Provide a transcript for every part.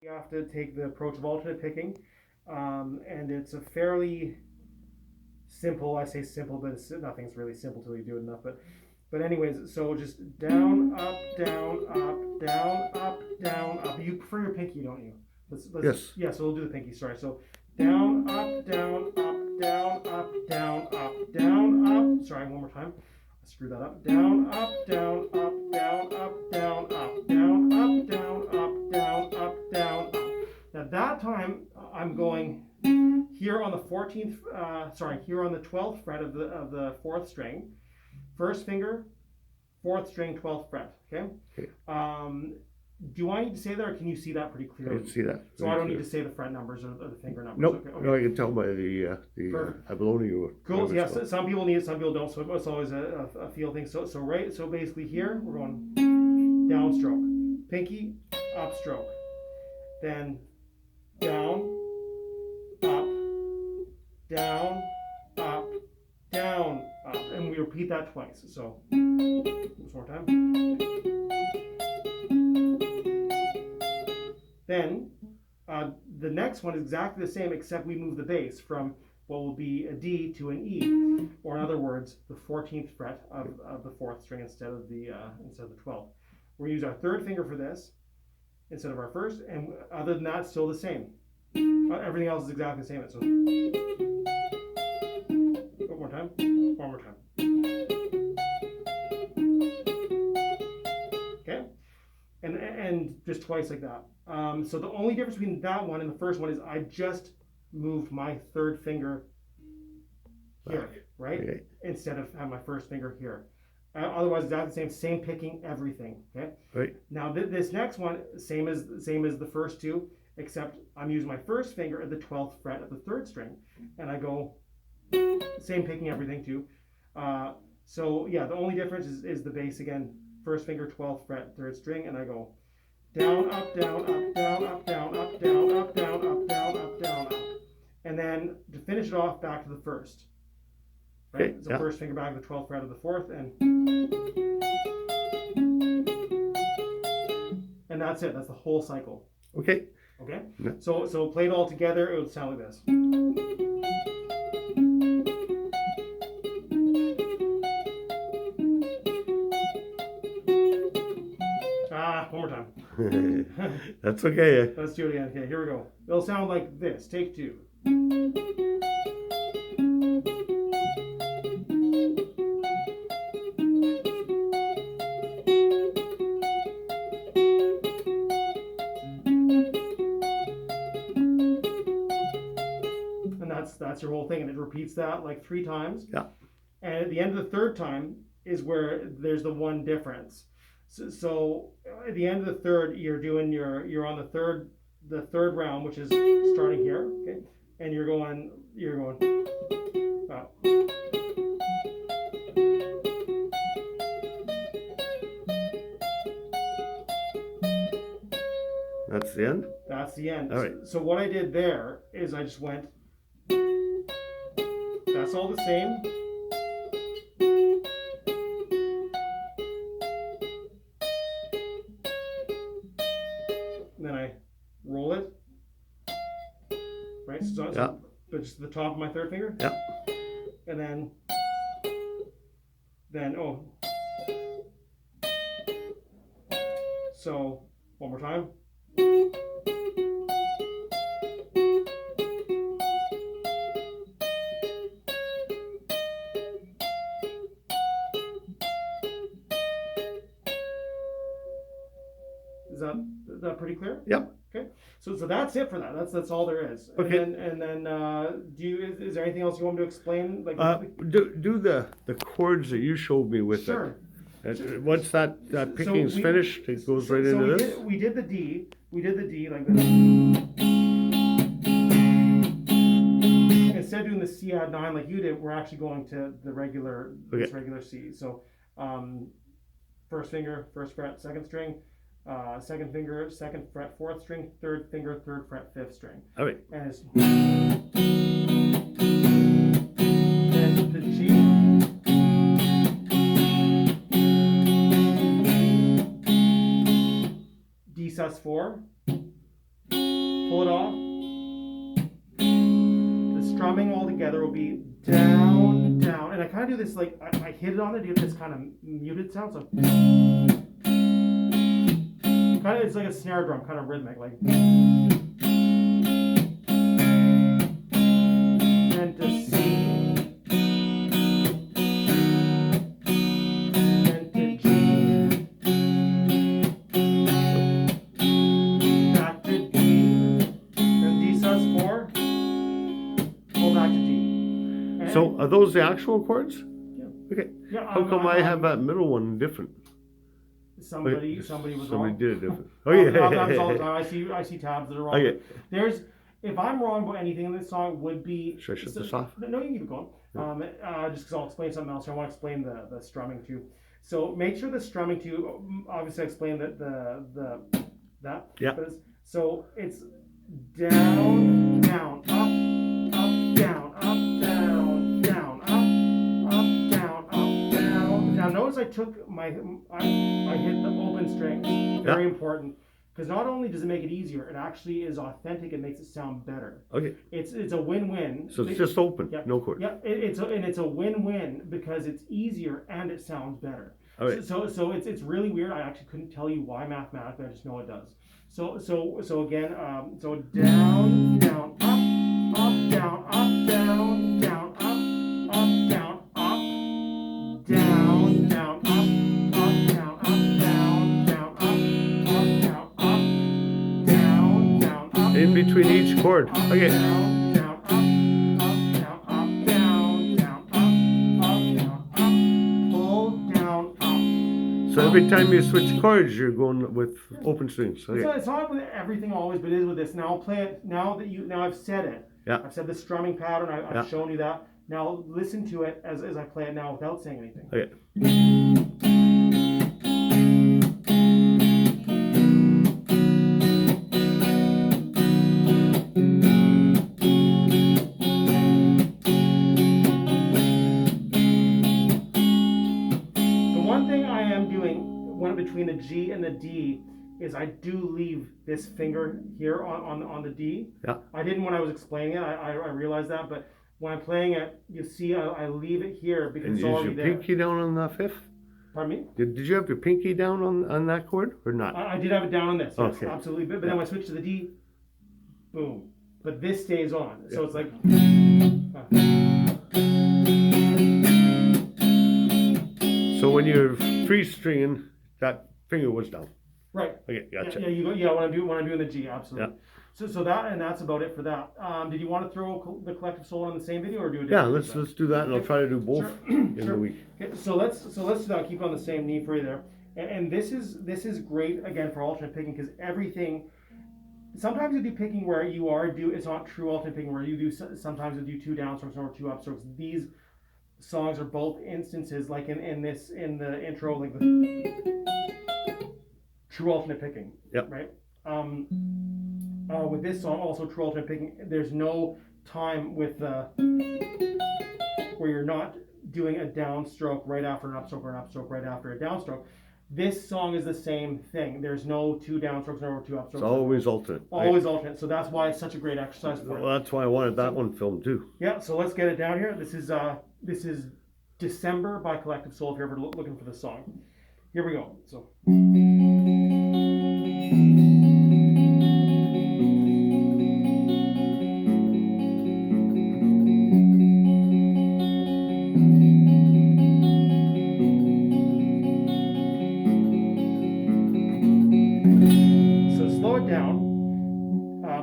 You have to take the approach of alternate picking, and it's a fairly simple. I say simple, but nothing's really simple till you do it enough. But anyways, so just down, up, down, up, down, up, down, up. You prefer your pinky, don't you? Let's Yes. Yeah. So we'll do the pinky. Sorry. So down, up, down, up, down, up, down, up, down, up. Sorry, one more time. I screwed that up. Down, up, down, up, down, up, down, up, down, up, down, up, down, up, down, up. At that time, I'm going here on the 14th. Here on the 12th fret of the fourth string. First finger, fourth string, 12th fret. Okay. Do I need to say that, or can you see that pretty I clearly? can see that. So I don't need to say the fret numbers or the finger numbers. Nope. Okay. No, I can tell by the abalone. Cool. Yes. Yeah, some people need it, some people don't. So it's always a feel thing. So basically here we're going downstroke, pinky, upstroke, then down, up, down, up, down, up, and we repeat that twice. So one more time. Then the next one is exactly the same, except we move the bass from what will be a D to an E, or in other words, the 14th fret of the fourth string instead of the 12th. We're going to use our third finger for this instead of our first, and other than that, still the same. Everything else is exactly the same. So one more time. One more time. Okay, and just twice like that. So the only difference between that one and the first one is I just moved my third finger here, right? Okay. Instead of having my first finger here. Otherwise, it's exactly the same picking, everything. Okay. Right. Now this next one, same as the first two, except I'm using my first finger at the 12th fret of the third string, and I go same picking, everything too. So yeah, the only difference is the bass again. First finger, 12th fret, third string, and I go down, up, down, up, down, up, down, up, down, up, down, up, down, up, down, up. And then to finish it off, back to the first. Right? Okay, So yeah. first finger back to the 12th fret of the fourth, and that's it. That's the whole cycle. Okay. Okay? Yeah. So played all together, it would sound like this. One more time. That's okay. Let's do it again. Okay, here we go. It'll sound like this. Take two. And that's your whole thing, and it repeats that like 3 times. Yeah. And at the end of the third time is where there's the one difference. So at the end of the third, you're on the third round, which is starting here, okay, and you're going. That's the end. That's the end. All right. So what I did there is I just went. That's all the same. And then I roll it, right? Yeah. But just the top of my third finger. Yeah. And then so one more time. Is that pretty clear? Yep. Okay. So that's it for that. That's all there is. Okay. And then is there anything else you want me to explain? Like Do the chords that you showed me with sure. it. Once that picking's finished, it goes right So into this. we did the D like this. Instead of doing the C add 9 like you did, we're actually going to the regular C. So first finger, first fret, second string. Second finger, second fret, fourth string, third finger, third fret, fifth string. All right. And it's then the G, D sus4, strumming all together will be down, down. And I kind of do this like, I hit it on it to get this kind of muted sound. So kind of, it's like a snare drum, kind of rhythmic, like. And to C. And to G. Back to D. Then D sus4. Go back to D. And So are those the actual chords? Yeah. Okay. Yeah, How come I have that middle one different? somebody was Somebody wrong. did it different. Oh Happens all the yeah. time. I see tabs that are wrong. Okay. There's, if I'm wrong about anything in this song, would be. Should I shut this off? No, you can keep it going. Just because I'll explain something else. I want to explain the strumming too. So make sure the strumming too. Obviously, I explained that. Yeah. So it's down, down, up, down, up, down, down, up, down, up, down. Now notice I took I hit the open strings. Very important. Because not only does it make it easier, it actually is authentic. It makes it sound better. Okay. It's a win-win. So it's just open, Yeah. no chord. Yeah, it's a win-win because it's easier and it sounds better. All right. So it's really weird. I actually couldn't tell you why mathematically. I just know it does. So again, so down, down, up, down, up, down, down, up, down, up, down, down, up, down, up, down, down, up, down, up, down, down, up. In between each chord. Okay. Down, down, up, down, down, down, up, pull down, up. So every time you switch chords, you're going with open strings. Okay. It's not with everything always, but it is with this. Now I'll play it. Now I've said it. Yeah. I've said the strumming pattern. I've Yeah. shown you that. Now listen to it as I play it now without saying anything. Okay. The one thing I am doing when between the G and the D is I do leave this finger here on the D. Yeah. I didn't when I was explaining it. I realized that, but when I'm playing it, you see I leave it here because And it's is already your there. pinky down on the fifth? Pardon me? Did you have your pinky down on that chord or not? I did have it down on this. Yes, Okay. absolutely. But then when I switch to the D, boom. But this stays on. So Yeah. it's like. So when you're free stringing, that finger was down. Right. Okay, gotcha. Yeah, you go. Yeah, when I'm doing the G, absolutely. Yeah. So that's about it for that. Did you want to throw the Collective Soul on the same video or do it? Yeah, let's do that, and I'll try to do both in Sure. the week. Okay, so let's keep on the same knee for you there. And this is great again for alternate picking because everything. Sometimes you do picking where you it's not true alternate picking where you do sometimes you do two downstrokes or two upstrokes. These songs are both instances like in the intro like the true alternate picking. Yep. Right. With this song also true alternate picking. There's no time with where you're not doing a downstroke right after an upstroke or an upstroke right after a downstroke. This song is the same thing. There's no two downstrokes or two upstrokes. It's always alternate. Always alternate. So that's why it's such a great exercise for it. Well, that's why I wanted that one filmed too. Yeah. So let's get it down here. This is December by Collective Soul. If you're ever looking for the song, here we go. So.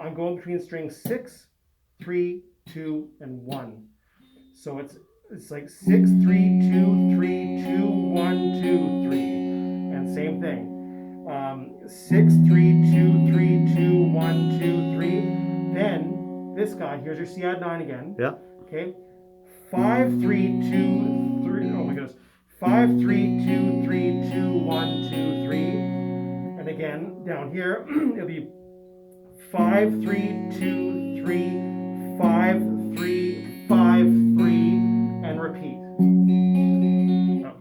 I'm going between strings 6, 3, 2, and 1. So it's like 6, 3, 2, 3, 2, 1, 2, 3. And same thing. 6, 3, 2, 3, 2, 1, 2, 3. Then this guy, here's your C add 9 again. Yeah. Okay. 5, 3, 2, 3. Oh my goodness. 5, 3, 2, 3, 2, 1, 2, 3. And again, down here, it'll be 5, 3, 2, 3, 5, 3, 5, 3, and repeat. Oh.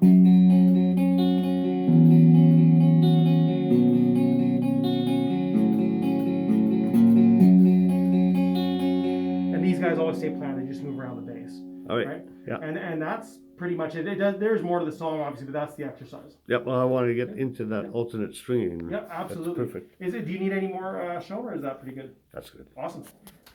And these guys always bow stay planted. You just move around the bass. All right. Right? Yeah. And that's pretty much it. There's more to the song, obviously, but that's the exercise. Yep. Well, I want to get into that alternate stringing. Yep, absolutely. That's perfect. Do you need any more shown, or is that pretty good? That's good. Awesome.